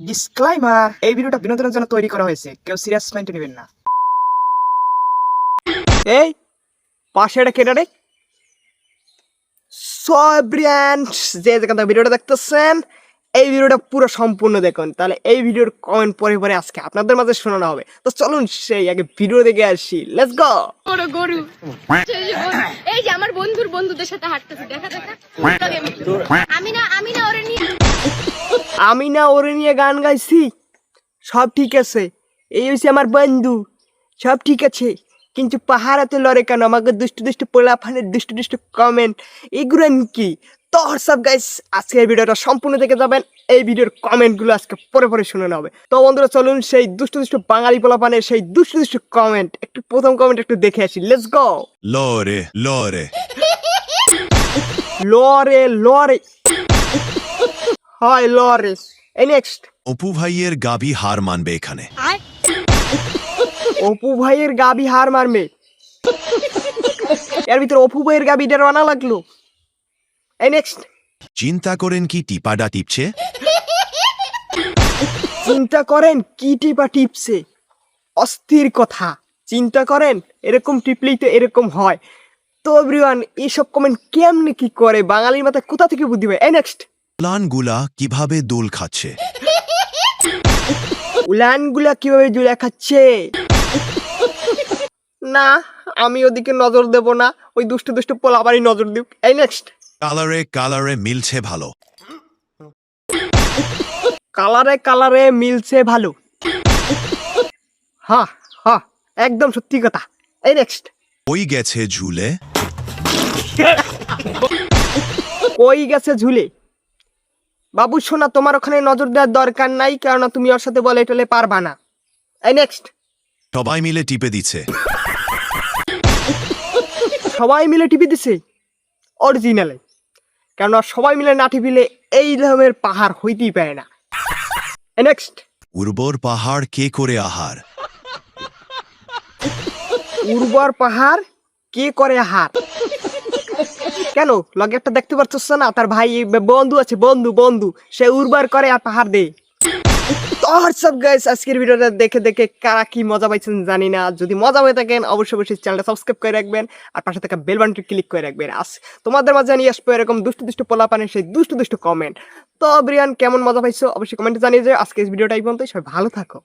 Disclaimer, এই ভিডিওটা বিনোদনের জন্য তৈরি করা হয়েছে, কেউ সিরিয়াস মাইন্ডে নেবেন না। এই পাশে এটা কেটে রে। যে যেখান থেকে ভিডিওটা দেখতেছেন, এই ভিডিওটা পুরো সম্পূর্ণ দেখুন, তাহলে এই ভিডিওর কমেন্ট পরে পরে আজকে আপনাদের মাঝে শোনানো হবে। তো চলুন সেই আগে ভিডিও দেখে আসি, লেটস গো। গরু এই যে আমার বন্ধুদের সাথে হাঁটতেছে, দেখা আমি না ওরে নিয়ে গান গাইছি, সব ঠিক আছে, এই হচ্ছে আমার বন্ধু, সব ঠিক আছে, কিন্তু পাহাড়াতে লড়ে কেন? আমাকে দুষ্টু দুষ্টু পোলাফানের দুষ্টু দুষ্টু কমেন্ট এগুলো কি? তো হোয়াটসঅ্যাপ গাইস, আজকের ভিডিওটা সম্পূর্ণ দেখে যাবেন, এই ভিডিওর কমেন্টগুলো আজকে পরে পরে শুনে নেওয়া হবে। তো বন্ধুরা চলুন সেই দুষ্টু দুষ্টু বাঙালি পোলাপানের সেই দুষ্টু দুষ্টু কমেন্ট, একটু প্রথম কমেন্ট একটু দেখে আসি, লেটস গো। লরে লরে লরে লরে হয় লরে। এই নেক্সট, অপু ভাইয়ের গাবি হার মানবে এখানে। অপু ভাইয়ের গাবি হার মারবে, এর ভিতরে অপু ভাইয়ের গাবিটা রানা লাগলো। এই নেক্সট, চিন্তা করেন কি টিপাডা টিপছে? চিন্তা করেন কি টিপা টিপছে, অস্থির কথা। চিন্তা করেন এরকম টিপলেই তো এরকম হয়। তো এভরিওয়ান, এইসব কমেন্ট কেমনে কি করে, বাঙালির মাথায় কোথা থেকে বুদ্ধি হয়? এই নেক্সট, প্লানগুলা কিভাবে দোল খাচ্ছে? উলানগুলা কিভাবে জুড়ে খাচ্ছে? না, আমি ওদিকে নজর দেব না, ওই দুষ্টু দুষ্টু পোলাবারই নজর দিব। এই নেক্সট, কালারে কালারে মিলছে ভালো। কালারে কালারে মিলছে ভালো। হ্যাঁ হ্যাঁ, একদম সত্যি কথা। এই নেক্সট, ওই গেছে ঝুলে। কই গেছে ঝুলে? বাবু শোনা, তোমার ওখানে নজর দেওয়ার দরকার নাই, কেননা তুমি ওর সাথে বলে টলে পারবা না। এই নেক্সট, সবাই মিলে টিপে দিচ্ছে। সবাই মিলে টিপি দিছে অরিজিনালে, কেননা সবাই মিলে না টিপিলে এই ধরনের পাহাড় হইতেই পারে না। এই নেক্সট, উর্বর পাহাড় কে করে আহার? উর্বর পাহাড় কে করে আহার? কেন লগে একটা দেখতে পাচ্ছ না, তার ভাই বন্ধু আছে, বন্ধু বন্ধু সে উর্বর করে আর পাহাড় দেয়। তো হোয়াটসঅ্যাপ গাইস, আজকের ভিডিওটা দেখে দেখে কারা কি মজা পাইছেন জানি না। যদি মজা হয়ে থাকেন অবশ্যই অবশ্যই চ্যানেলটা সাবস্ক্রাইব করে রাখবেন আর পাশে থাকা বেল বাটনটি ক্লিক করে রাখবেন। তোমাদের মাঝে নিয়ে আসবো এরকম দুষ্টু দুষ্টু পোলাপানের সেই দুষ্টু দুষ্টু কমেন্ট। তো ব্রিয়ান, কেমন মজা পাইছো অবশ্যই কমেন্টে জানিয়ে যাও। আজকের ভিডিওটা এই পর্যন্তই, সবাই ভালো থাকো।